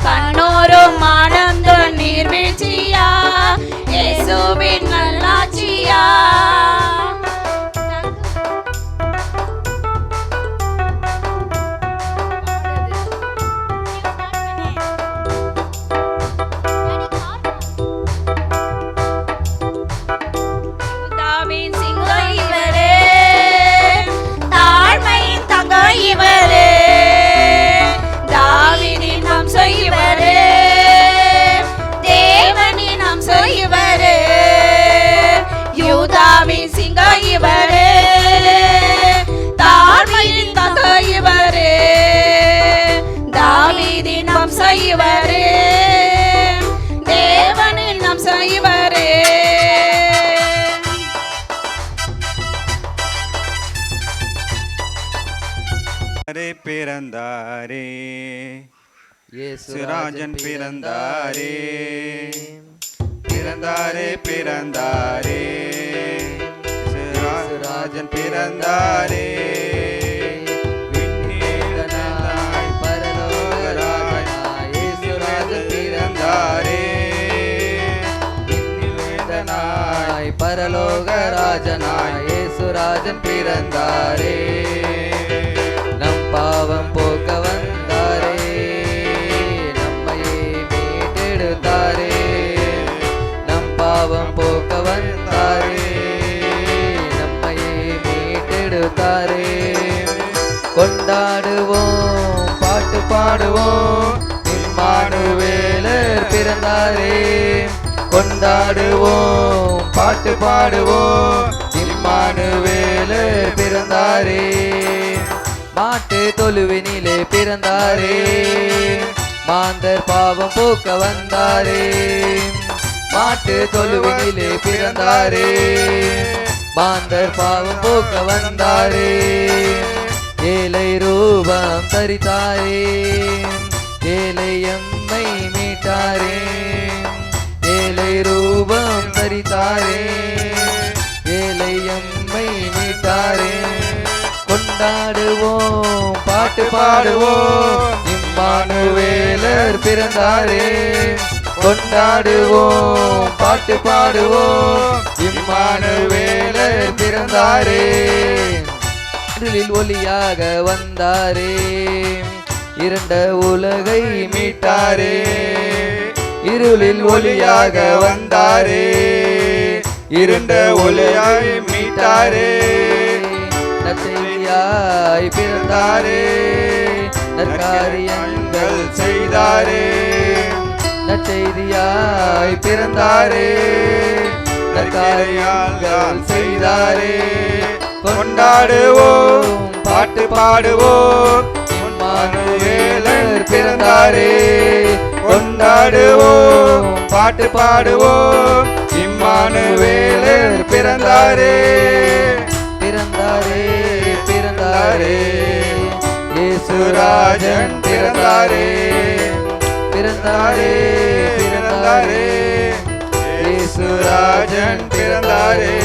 கண்ணோரும் ஆனந்த நீர்வீழ்ச்சியா இயேசுவின் நல்லாட்சியா யூதாவின் சிங்கம் இவரே தாழ்மையின் தங்கம் இவரே தாவீதின் வம்சம் இவரே தேவனின் அம்சம் இவரே யூதாவின் சிங்கம் இவரே தாழ்மையின் தங்கம் இவரே தாவீதின் வம்சம் இவரே தேவனின் அம்சம் இவரே பிறந்தாரே இயேசுராஜன் பிறந்தாரே பிறந்தாரே பிறந்தாரே இயேசுராஜன் பிறந்தாரே விண்ணேதனாய் பரலோகராஜனாய் இயேசுராஜன் பிறந்தாரே விண்ணேதனாய் பரலோகராஜனாய் இயேசுராஜன் பிறந்தாரே பாவம் போக்க வந்தாரே நம்மையே மீட்டெடுத்தாரே நம் பாவம் போக்க வந்தாரே நம்மையே மீட்டெடுத்தாரே கொண்டாடுவோம் பாட்டு பாடுவோம் இம்மானுவேலர் பிறந்தாரே கொண்டாடுவோம் பாட்டு பாடுவோம் இம்மானுவேலர் பிறந்தாரே மாட்டு தொழுவினிலே பிறந்தாரே மாந்தர் பாவம் போக்க வந்தாரே மாட்டு தொழுவினிலே பிறந்தாரே மாந்தர் பாவம் போக்க வந்தாரே ஏழை ரூபம் தரித்தாரே ஏழை எம்மை மீட்டாரே ஏழை ரூபம் தரித்தாரே ஏழை எம்மை மீட்டாரே கொண்டாடுவோம் பாட்டு பாடுவோம் இம்மானுவேலர் பிறந்தாரே கொண்டாடுவோம் பாட்டு பாடுவோம் இம்மானுவேலர் பிறந்தாரே இருளில் ஒளியாக வந்தாரே இருண்ட உலகை மீட்டாரே இருளில் ஒளியாக வந்தாரே இருண்ட ஒளியாய் மீட்டாரே நற்செய்தியாய் பிறந்தாரே நற்காரியங்கள் செய்தாரே நற்செய்தியாய் பிறந்தாரே நற்காரியங்கள் செய்தாரே கொண்டாடுவோம் பாட்டு பாடுவோம் கொண்டாடுவோம் பாட்டு பாடுவோம் இம்மானுவேலர் பிறந்தாரே பிறந்தாரே பிறந்தாரே இயேசுராஜன் பிறந்தாரே பிறந்தாரே பிறந்தாரே இயேசுராஜன் பிறந்தாரே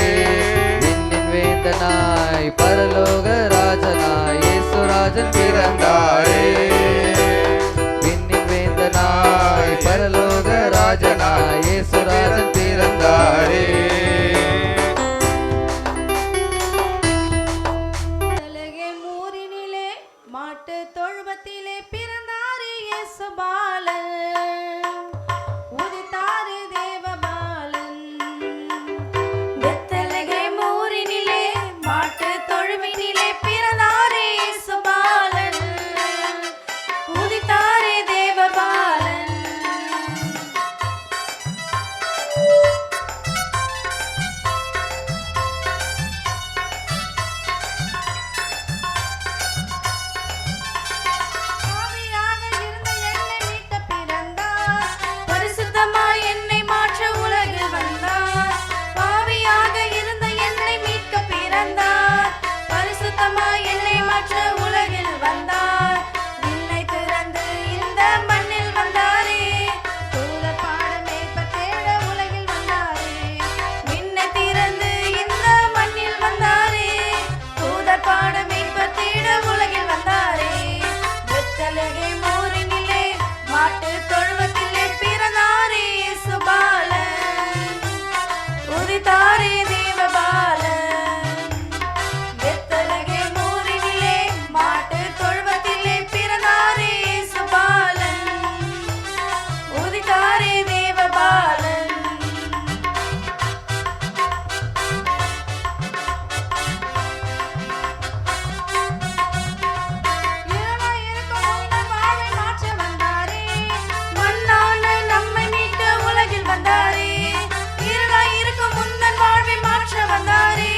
விண்ணின் வேந்தனாய் பரலோக ராஜனாய் இயேசுராஜன் பிறந்தாரே விண்ணின் வேந்தனாய் பரலோக ராஜனாய் இயேசுராஜன் பிறந்தாரே ஊரினிலே மாட்டு தொழுவத்திலே பிறந்தாரே இயேசுபாலன் உதித்தாரே தேவபாலன் பெத்லகேம் ஊரினிலே மாட்டு தொழுவினிலே பிறந்தாரே இயேசுபாலன் உதித்தாரே தேவபாலன் பாவியாக இருந்த என்னை மீட்க பிறந்தார் பரிசுத்தமாய் என்னை மாற்ற உலகில் வந்தார் பாவியாக இருந்த என்னை மீட்க பிறந்தார் பரிசுத்தமாய் என்னை மாற்ற உலகில் வந்தார் விண்ணை திறந்து இந்த மண்ணில் வந்தாரே தூதர் பாடமே தேட உலகில் வந்தாரே விண்ணை திறந்து இந்த மண்ணில் வந்தாரே தூதர் பாடமே தேட உலகில் வந்தாரே பெத்லகேம் ஊரினிலே மாட்டு தொழுவத்திலே பிறந்தாரே இயேசுபாலன் உதித்தாரே தேவபாலன் பெத்லகேம் ஊரினிலே மாட்டு தொழுவத்திலே பிறந்தாரே இயேசுபாலன் உதித்தாரே தேவபாலன் இருளாய் இருக்கும் உந்தன் வாழ்வை மாற்ற வந்தாரே மண்ணான நம்மை மீட்க உலகில் வந்தாரே இருளாய் இருக்கும் உந்தன் வாழ்வை மாற்ற வந்தாரே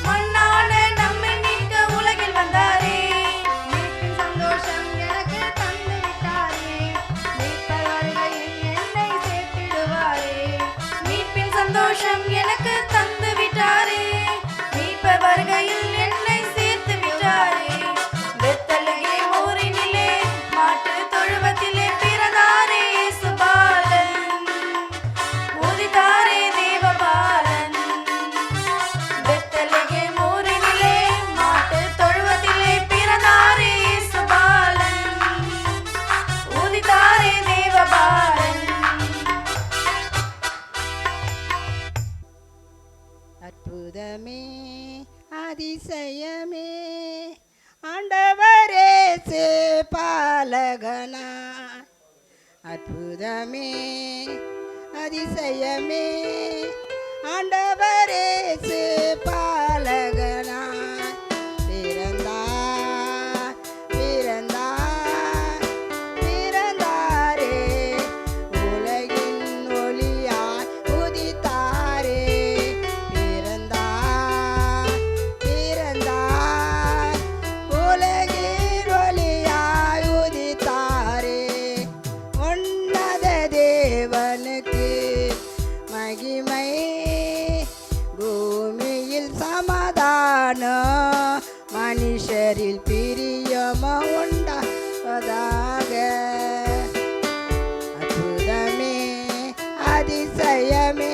மண்ணான நம்மை மீட்க உலகில் வந்தாரே மீட்பின் சந்தோஷம் எனக்கு தந்து விட்டாரே மீட்பர் வருகையில் என்னை சேர்த்திடுவாரே மீட்பின் சந்தோஷம் எனக்கு தந்து விட்டாரே மீட்பர் வருகையில் என்னை சேர்த்து விட்டாரே பெத்லகேம் ஊரினிலே மாட்டு தொழுவத்திலே பிறந்தாரே இயேசுபாலன் உதித்தாரே தேவபாலன் பெத்லகேம் ஊரினிலே மாட்டு தொழுவத்திலே பிறந்தாரே இயேசுபாலன் உதித்தாரே தேவபாலன் அற்புதமே அதிசயமே ஆண்டவரே பாலகனா அற்புதமே அதிசயமே ஆண்டவரே பாலகனா பிறந்தார் பிறந்தார் பிறந்தாரே உலகின் ஒளியாய் உதித்தாரே பிறந்தார் பிறந்தார் உலகின் ஒளியாய் உதித்தாரே உன்னத தேவனுக்கு மகிமை பூமியில் சமாதானம் மனுஷரில் பிரியம உண்டாவதாக அற்புதமே அதிசயமே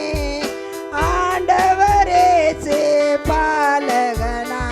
ஆண்டவரே பாலகனா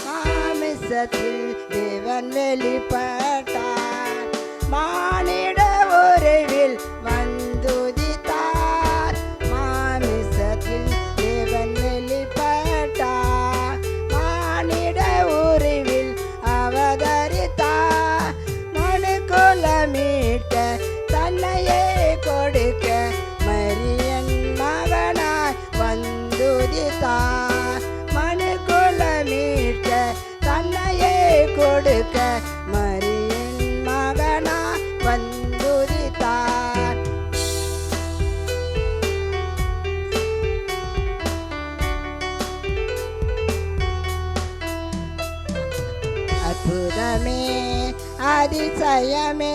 மாமிசத்தில் தேவன் வெளிப்பட்டார் மானிட உறவில் வந்துதித்தார் மாமிசத்தில் தேவன் வெளிப்பட்டார் மானிட உறவில் அவதரித்தார் மனுக்குல மீட்க தன்னையே கொடுக்க மரியன் மகனாய் வந்துதித்தார் மனுக்குல மீட்க தன்னையே கொடுக்க மரியன் மகனாய் வந்துதித்தார் அற்புதமே அதிசயமே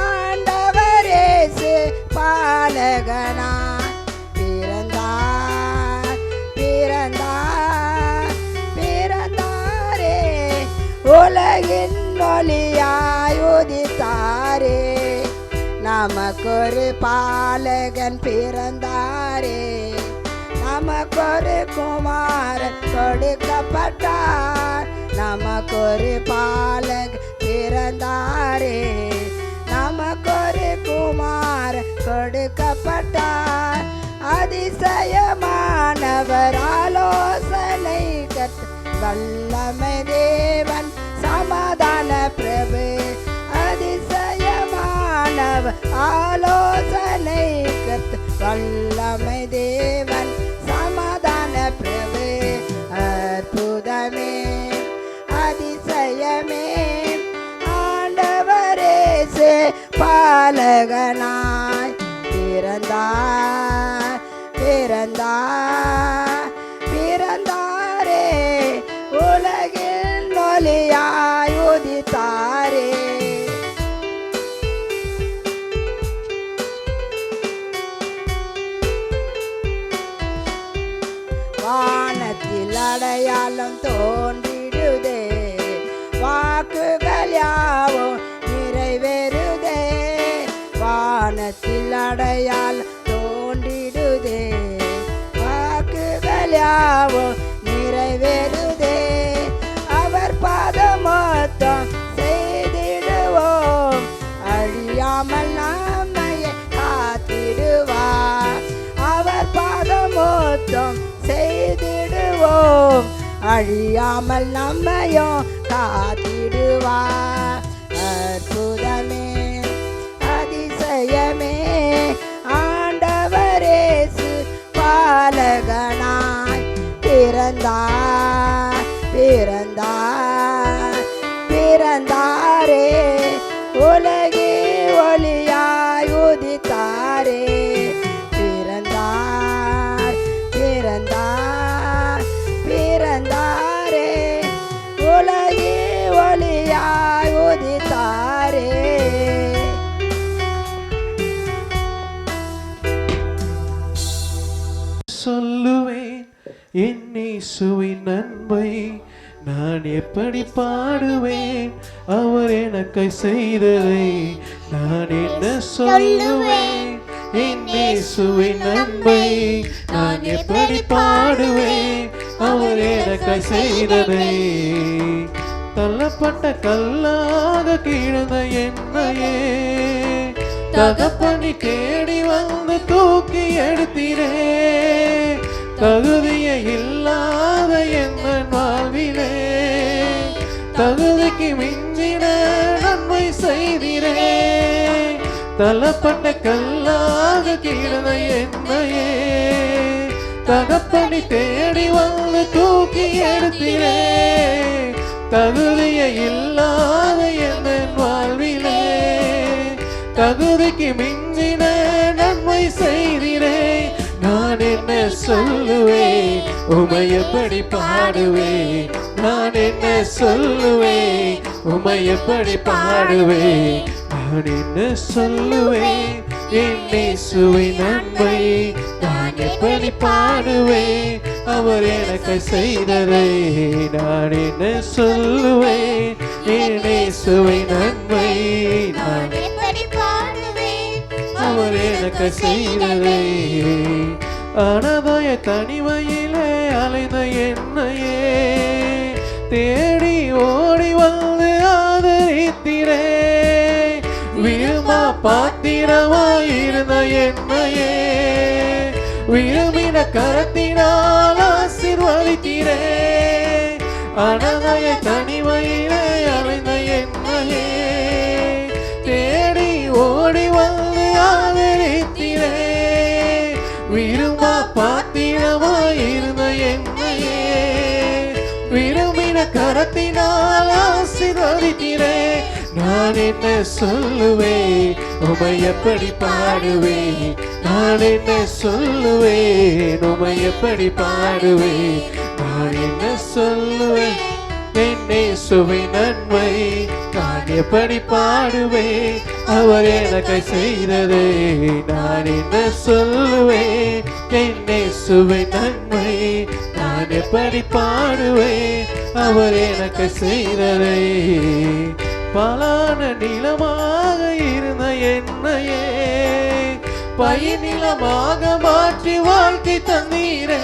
ஆண்டவரேசு பாலகனாய் பிறந்தார் பிறந்தார் பிறந்தாரே உலகின் ஒளியாய் உதித்தாரே நமக்கொரு பாலகன் பிறந்தாரே நமக்கொரு குமாரன் கொடுக்கப்பட்டார் நமக்கொரு பாலகன் பிறந்தாரே நமக்கொரு குமாரன் கொடுக்கப்பட்டார் அதிசயமானவர் ஆலோசனை கர்த்தர் வல்லமை தேவன் சமாதான பிரபு அதிசயமானவர் ஆலோசனை கர்த்தர் வல்லமை தேவன் சமாதான பிரபு அற்புதமே அதிசயமே ஆண்டவரேசு பாலகனாய் பிறந்தார் பிறந்தார் பிறந்தாரே உலகின் ஒளியாய் உதித்தாரே வானத்தில் அடையாளம் தோன்றிடுதே வாக்குகள் யாவும் நிறைவேறுதே வானத்தில் அடையாளம் தோன்றிடுதே வாக்குகள் யாவும் நிறைவேறுதே அவர் பாதமொத்தம் செய்திடுவோம் அழியாமல் நம்மையை காத்திடுவார் அவர் பாதமொத்தம் செய்திடுவோம் அழியாமல் நம்மையும் காத்திடுவார் அற்புதமே அதிசயமே ஆண்டவரேசு பாலகனாய் பிறந்தார் பிறந்தார் பிறந்தாரே உலகே ஒளியாய் உதித்தாரே பிறந்தார் பிறந்தார் பிறந்தாரே உலகே ஒளியாய் உதித்தாரே சொல்லுவேன் என் இயேசுவின் நன்மை நான் எப்படி பாடுவேன் அவர் எனக்கு செய்ததை நான் என்ன சொல்லுவேன் என் இயேசுவின் நன்மை நான் எப்படி பாடுவேன் அவர் எனக்கு செய்ததை தள்ளப்பட்ட கல்லாக கிடந்த என்னையே தகப்பனி தேடி வந்து தூக்கி எடுத்தீரே தகுதிய இல்லாத என்ன வாழ்விலே தகுதிக்கு மிஞ்சின நன்மை செய்தீரே தள்ளப்பட்ட கல்லாக கிடந்த என்னையே தகப்பனி தேடி வந்து தூக்கி எடுத்தீரே தகுதிய இல்லாத என்ன வாழ்விலே தகுதிக்கு மிஞ்சின நன்மை செய்தீரே நான் என்ன சொல்லுவேன் உமை எப்படி பாடுவேன் நான் என்ன சொல்லுவேன் உமை எப்படி பாடுவேன் நான் என்ன சொல்லுவேன் என் இயேசுவின் நன்மை நான் எப்படி பாடுவேன் அவர் எனக்கு செய்ததை நான் என்ன சொல்லுவேன் என் இயேசுவின் நன்மை நான் அவர் எனக்கு செய்ததை அனதாய தனிமையிலே அலைந்த என்னையே தேடி ஓடி வந்து ஆதரித்திரே விரும்பா பாத்திரமாயிருந்த என்னையே விரும்பின கரத்தினால் ஆசீர்வதித்தீரே அனதாய தனிமையிலே அலைந்த என்னையே தேடி ஓடி வந்து ஆதரித்தீரே விரும்பா பாத்திரமாயிருந்த என்னையே விரும்பின கரத்தினால் ஆசீர்வதித்தீரே நான் என்ன சொல்லுவேன் உமை எப்படி பாடுவேன் நான் என்ன சொல்லுவேன் உமை எப்படி பாடுவேன் நான் என்ன சொல்லுவேன் என் இயேசுவின் நன்மை நான் எப்படி பாடுவேன் அவர் எனக்கு செய்ததை நான் என்ன சொல்லுவேன் என் இயேசுவின் நன்மை நான் எப்படி பாடுவேன் அவர் எனக்கு செய்ததை பலான நிலமாக இருந்த என்னையே பயனிலமாக மாற்றி வாழ்க்கை தந்தீரே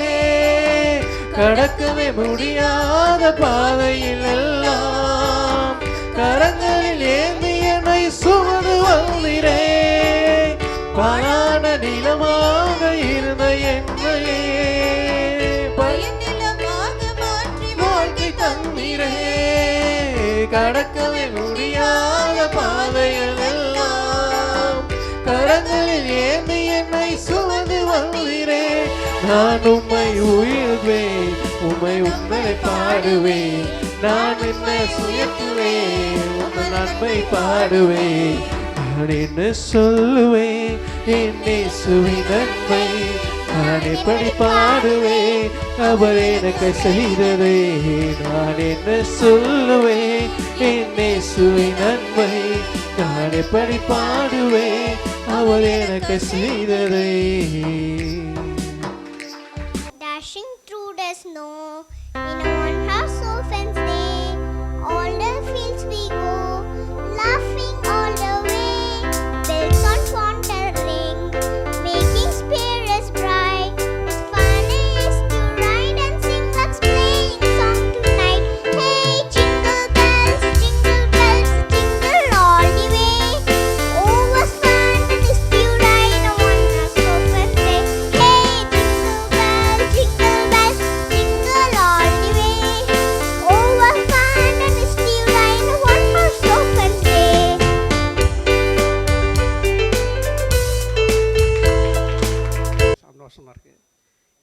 கடக்கவே முடியாத பாதையில் எல்லாம் கரங்களில் ஏந்தி என்னை சுமந்து வந்தீரே பலான நிலமாக இருந்த என்னையே பயனிலமாக மாற்றி வாழ்க்கை தந்தீரே கடக்கவே முடியாத பாதையில் எல்லாம் கரங்களில் ஏந்தி என்னை சுமந்து வந்தீரே நான் உம்மை உயிர்வேன் உம்மை உண்மை பாடுவேன் நான் என்ன சுயத்துவேன் உம்மை நன்மை பாடுவேன் நான் என்ன சொல்லுவேன் என் இயேசுவின் நன்மை நான் எப்படி பாடுவேன் அவர் எனக்கு செய்ததை நான் என்ன சொல்லுவேன் என் இயேசுவின் நன்மை நான் எப்படி பாடுவேன் அவர் எனக்கு செய்ததை Dashing through the snow in a one-horse open sleigh, all the fields we go, laughing all the way. Bells on fountain ring, making spirits bright. It's fun is to ride and sing like playing song tonight. Hey, jingle bells, jingle all the way. Oh, what fun it is to ride a one-horse open sleigh. Hey, jingle bells, jingle all the way. Oh, what fun it is to ride a one-horse open sleigh. சந்தோஷமா இருக்கு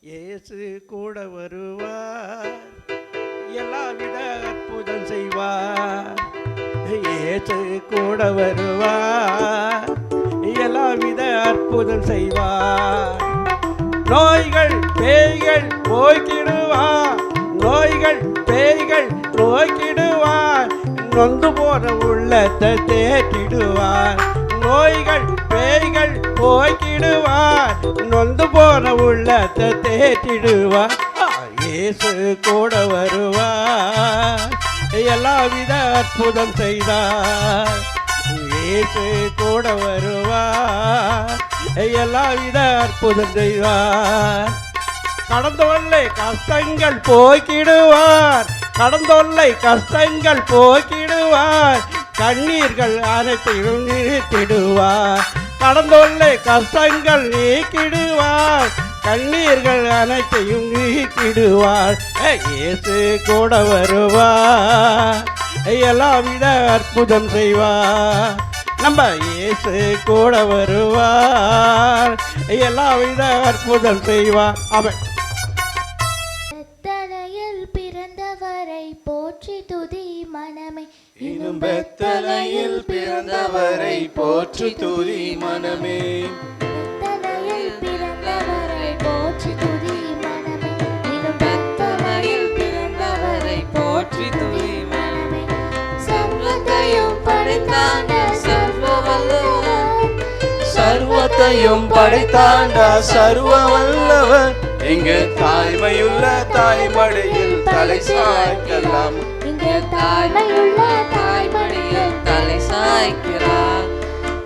இயேசு கூட வருவார் எல்லாவித அற்புதம் செய்வார் இயேசு கூட வருவார் எல்லாவித அற்புதம் செய்வார் நோய்கள் பேய்கள் போய்க்கிடுவார் நோய்கள் பேய்கள் போய்க்கிடுவார் நொந்து போன உள்ளத்தை தேற்றிடுவார் நோய்கள் பேய்கள் போய்க்கிடுவார் நொந்து போன உள்ளத்தை தேற்றிடுவார் இயேசு கூட வருவார் எல்லாவித அற்புதம் செய்தார் இயேசு கூட வருவார் எல்லாவித அற்புதம் செய்தார் கடந்தொல்லை கஷ்டங்கள் போக்கிடுவார் கடந்தொல்லை கஷ்டங்கள் போக்கிடுவார் கண்ணீர்கள் அனைத்தையும் நிறுத்திடுவார் கடந்தொல்லை கஷ்டங்கள் நீக்கிடுவார் கண்ணீர்கள் அனைத்தையும் நீக்கிடுவார் இயேசு கூட வருவார் எல்லாவித அற்புதம் செய்வார் நம்ம இயேசு கூட வருவார் எல்லாவித அற்புதம் செய்வார் அவன் பெத்தலையில் பிறந்தவரை போற்றி துதி மனமே இன்னும் பெத்தலையில் பிறந்தவரை போற்றி துதி மனமே பெத்தலையில் பிறந்தவரை போற்றி துதி மனமே இன்னும் பெத்தலையில் பிறந்தவரை போற்றி துதி மனமே சர்வத்தையும் படைத்தாண்ட சர்வ வல்லவர் சர்வத்தையும் படைத்தாண்ட சர்வ வல்லவர் இங்கு தாய்மையுள்ள தாய்மடியில் தலை சாய்க்கலாம் இங்கே தாய்மையுள்ள தாய்மடியில் தலை சாய்க்கிறார்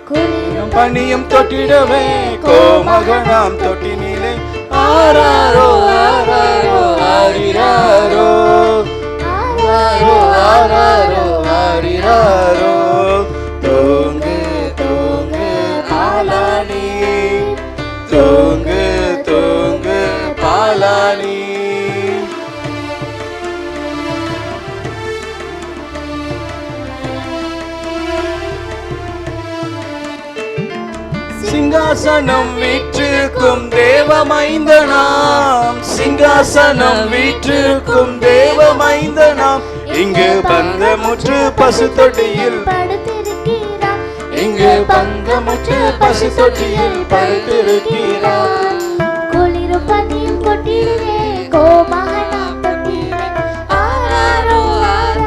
குளிரும் பணியும் தொட்டிடவே கோமகனாம் தொட்டினிலே ஆராரோ ஆராரோ ஆரிராரோ ஆராரோ ஆராரோ ஆரிராரோ தூங்கு தூங்கு பாலானி தூங்கு தூங்கு பாலானி சிங்காசனம் வீற்றிருக்கும் தேவமைந்தனாம் சிங்காசனம் வீற்றிருக்கும் தேவமைந்தனாம் இங்கு பந்தமுற்று பசு தொட்டியில் படுத்திருக்கிறார் இங்கு பந்தமுற்று பசு தொட்டியில் படுத்திருக்கிறார் குளிரும் பனியும் கொட்டிடுவே கோமகனாம் தொட்டிலே ஆராரோ ஆராரோ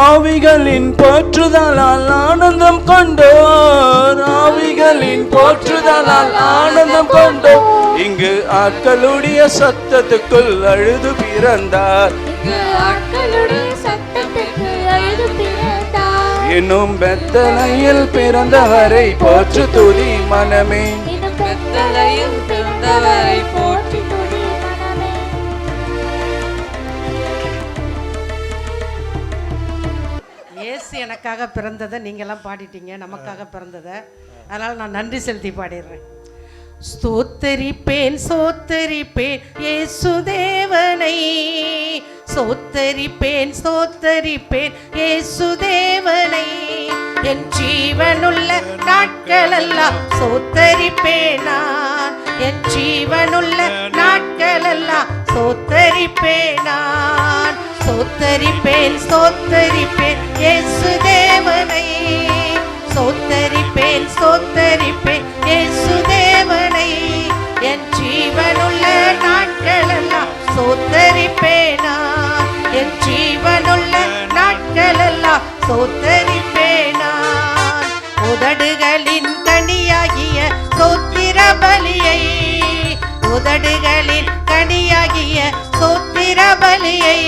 ஆவிகளின் போற்றுதலால் ஆனந்தம் கொண்டோர், ஆவிகளின் போற்றுதலால் ஆனந்தம் கொண்டோர். இங்கு ஆட்களுடைய சத்தத்துக்குள் அழுது பிறந்தார், இன்னும் பெத்தலையில் பிறந்தவரை போற்று துதி மனமே. பெத்தலையில் பிறந்தவரை போற்றி இயேசு எனக்காக பிறந்ததை நீங்கள்லாம் பாடிட்டீங்க, நமக்காக பிறந்ததை. அதனால் நான் நன்றி செலுத்தி பாடிடுறேன். ஸ்தோத்தரிப்பேன் ஸ்தோத்தரிப்பேன் இயேசு தேவனை, ஸ்தோத்தரிப்பேன் ஸ்தோத்தரிப்பேன் இயேசு தேவனை. என் ஜீவனுள்ள நாட்களெல்லாம் ஸ்தோத்தரிப்பேன் நான், என் ஜீவனுள்ள நாட்களெல்லாம் ஸ்தோத்தரிப்பேன் நான். ஸ்தோத்தரிப்பேன் ஸ்தோத்தரிப்பேன் இயேசு தேவனை, ஸ்தோத்தரிப்பேன் ஸ்தோத்தரிப்பேன் இயேசு தேவனை. என் ஜீவனுள்ள நாட்களெல்லாம் ஸ்தோத்தரிப்பேன் நான், என் ஜீவனுள்ள நாட்களெல்லாம் ஸ்தோத்தரிப்பேன் நான். உதடுகளின் கனியாகிய ஸ்தோத்திர பலியை, உதடுகளின் கனியாகிய ஸ்தோத்திர பலியை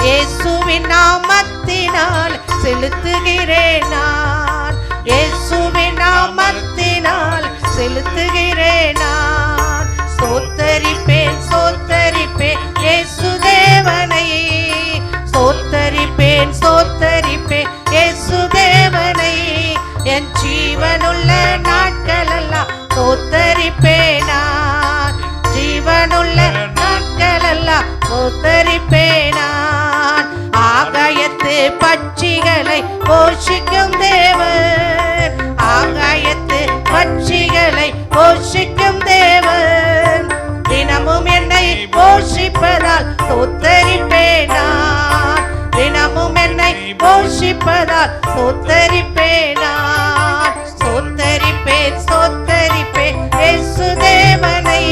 இயேசுவின் நாமத்தினால் செலுத்துகிறேன் நான், இயேசுவின் நாமத்தினால் செலுத்துகிறேன் நான். ஸ்தோத்தரிப்பேன் ஸ்தோத்தரிப்பேன் இயேசு தேவனை, ஸ்தோத்தரிப்பேன் ஸ்தோத்தரிப்பேன் இயேசு தேவனை. என் ஜீவனுள்ள நாட்களெல்லாம் ஸ்தோத்தரிப்பேன் நான், ஜீவனுள்ள நாட்களெல்லாம் ஸ்தோத்தரிப்பேன் நான். ஆகாயத்து பட்சிகளை போஷிக்கும் தேவன், ஆகாயத்து பட்சிகளை போஷிக்கும் தேவன். தினமும் என்னை போஷிப்பதால் ஸ்தோத்தரிப்பேன் நான், தினமும் என்னை போஷிப்பதால் ஸ்தோத்தரிப்பேன் நான். ஸ்தோத்தரிப்பேன் ஸ்தோத்தரிப்பேன் இயேசு தேவனை,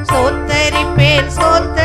ஸ்தோத்தரிப்பேன் ஸ்தோத்தரிப்பேன்